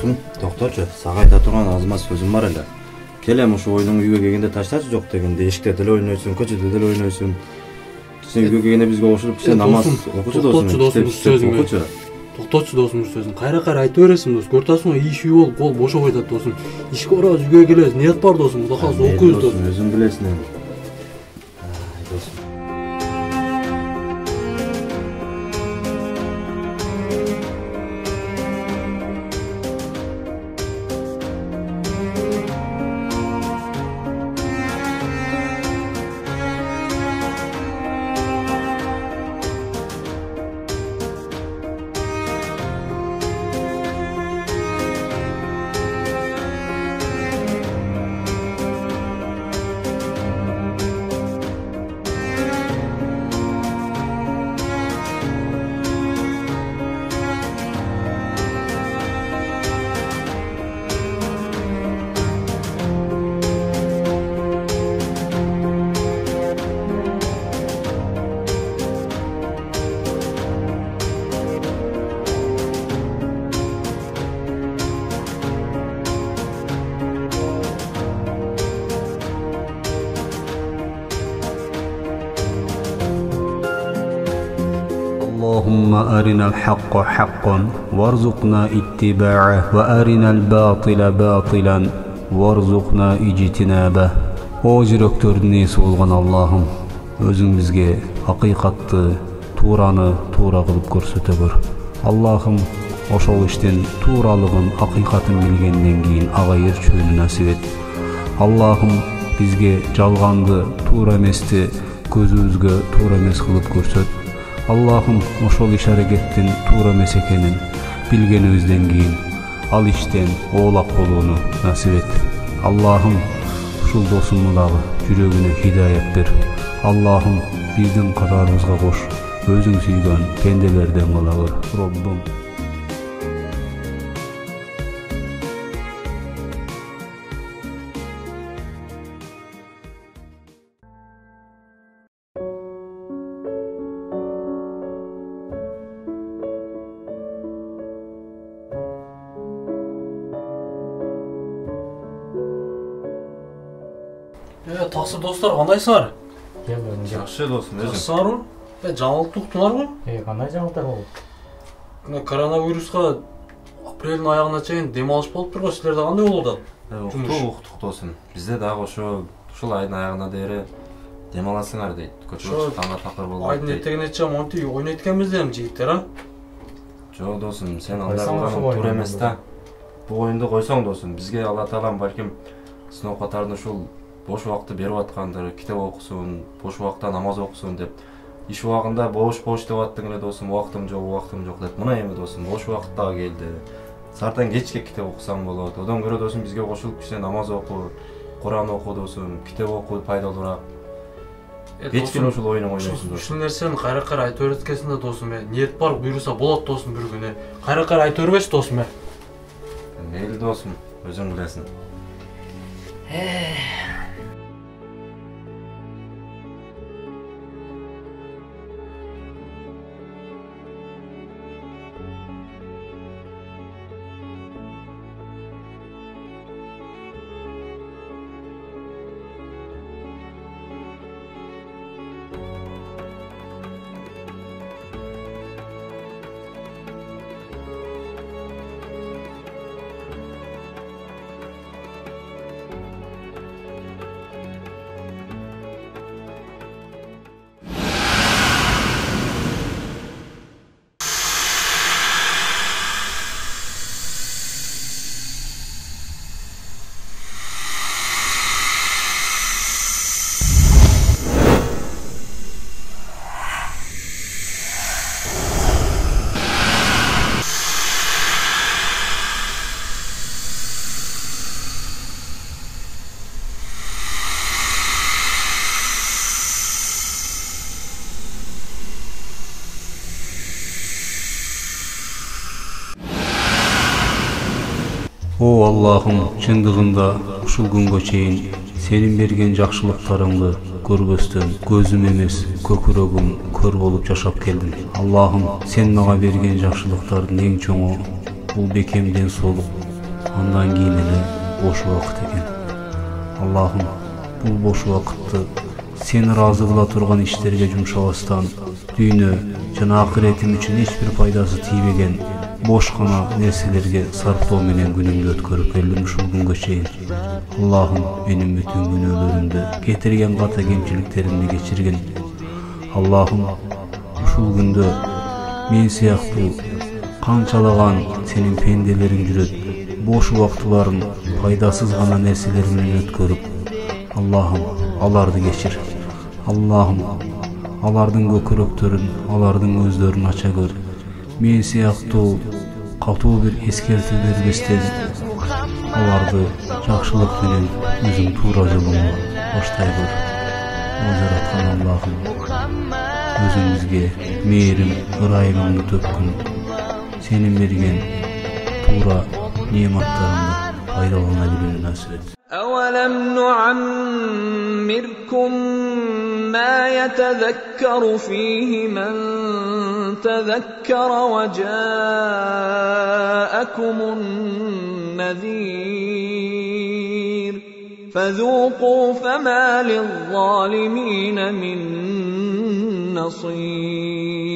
Досум, токточу, сага айта турган азмат сөзүм бар эле. Келем ушу оюнуң үйгө келгенде таштачы жок дегенде, эшикте деле ойнойсуң, көчөдө деле ойнойсуң. Сен үйгө келгенде бизге кошулуп, сен намаз окучу досум, китеп окучу. Токточу досум, сөзүн кайра айта бересиң дос. Көртасың иш үй болуп, кол бошоп атат досум. Ишке барабыз, үйгө келебиз, ниет бар досум. Кудай кааласа окуйбуз досум. Өзүң билесиң эми. Досум. اللهم أرنا الحق حقا وارزقنا اتباعه وأرنا الباطل باطلا وارزقنا اجتنابه. O жүрөктөрдүн ээси болгон Аллахым, өзүң бизге акыйкатты, туураны туура кылып көрсөтө бер. Аллахым, ошол иштин тууралыгын, акыйкатын билгенден кийин ага эрчүүнү насип эт. Аллахым, бизге жалганды, туура эмести көзүбүзгө туура эмес кылып көрсөт. Allah'ım ошол иш аракеттин туура эмес экенин билгенибизден кийин ал иштен оолак болууну насип эт. Allah'ım ушул досумдун дагы жүрөгүнө хидаят бер. Allah'ım биздин катарыбызга кош, өзүң сүйгөн пенделерден кыла бер. Роббум. Таксыр достор, кандайсыңар? Жакшы досум, өзүң. Жакшысыңарбы? Жаңылык уктуңарбы? Кандай жаңылыктар болду? Коронавируска апрелдин аягына чейин дем алыш болуп турган, силерде кандай болуп атат? Уктук досум. Бизде дагы ушул айдын аягына дейре дем аласыңар дейт. Көчөгө чыкканга такыр болбойт. Айдын этегине чейин монти ойнойт экенбиз эми жигиттер, а? Жок досум, сен андай кылганың туура эмес да. Бул оюнду койсоң досум, бизге Алла Таалам балким сыноо катарында ушул бош убакытты берип аткандыр, китеп окусун, бош убакытта намаз окусун деп. Иш убагында бош деп аттың эле досум, убактым жок деп. Мына эми досум, бош убакыт дагы келди. Сааттан кечке китеп окусаң болот. Одан көрө досум бизге кошулуп кичине намаз оку, Куран оку досум, китеп оку пайдалуураак. Кечке ушул оюну ойнойсуң досум. Ушул нерсени кайра айтып береткенсиң да досум, ниет бар буйруса болот досум бир күнү. Кайра айтып бербечи досум. Мейли досум, өзүң билесиң. O Allah'ım, чындыгында ушул күнгө чейин сенин берген жакшылыктарыңды көрбөстөн көзүм эмес, көкүрөгүм көр болуп жашап келдим. Allah'ım, sen мага берген жакшылыктардын эң чоңу бул бекем ден соолук, andan keyin ele boş wagt eken. Allah'ım, bu boş wagtty seni razı kıla turgan işlerge jumşabastan düýne jana ahiretim üçin hiçbir faydasy tiýbegen boşgana nerselerge sarptoo menen günümdi ötkörüp geldim şu günge çeyin. Allah'ım, benim bütün günölerimde getirgen gata kemçiliklerimni geçirgen. Allah'ım, şu günde men siýakty kançalagan senin pendelerin jüret boş wagtlaryň faydasız gana nerselerden ötkörüp Allah'ım, alardy geçir. Allah'ım, alardyň göküreklerin, alardyň gözlerini aça gör. Men siýakty katuu bir eskerti bergesden alardy jakşylyk bilen özüň tuura joluna başlay gör. O jaratgan Allah'ım, özüňizge meýerim, ýüregimni tökkün, senin bergen tuura niýematlaryňdan faydalanabilmeni nasip et. أَوَلَمْ نُعَمِّرْكُم مَّا يَتَذَكَّرُ فِيهِ مَن تَذَكَّرَ وَجَاءَكُمُ النَّذِيرُ فَذُوقُوا فَمَا لِلظَّالِمِينَ مِن نَّصِيرٍ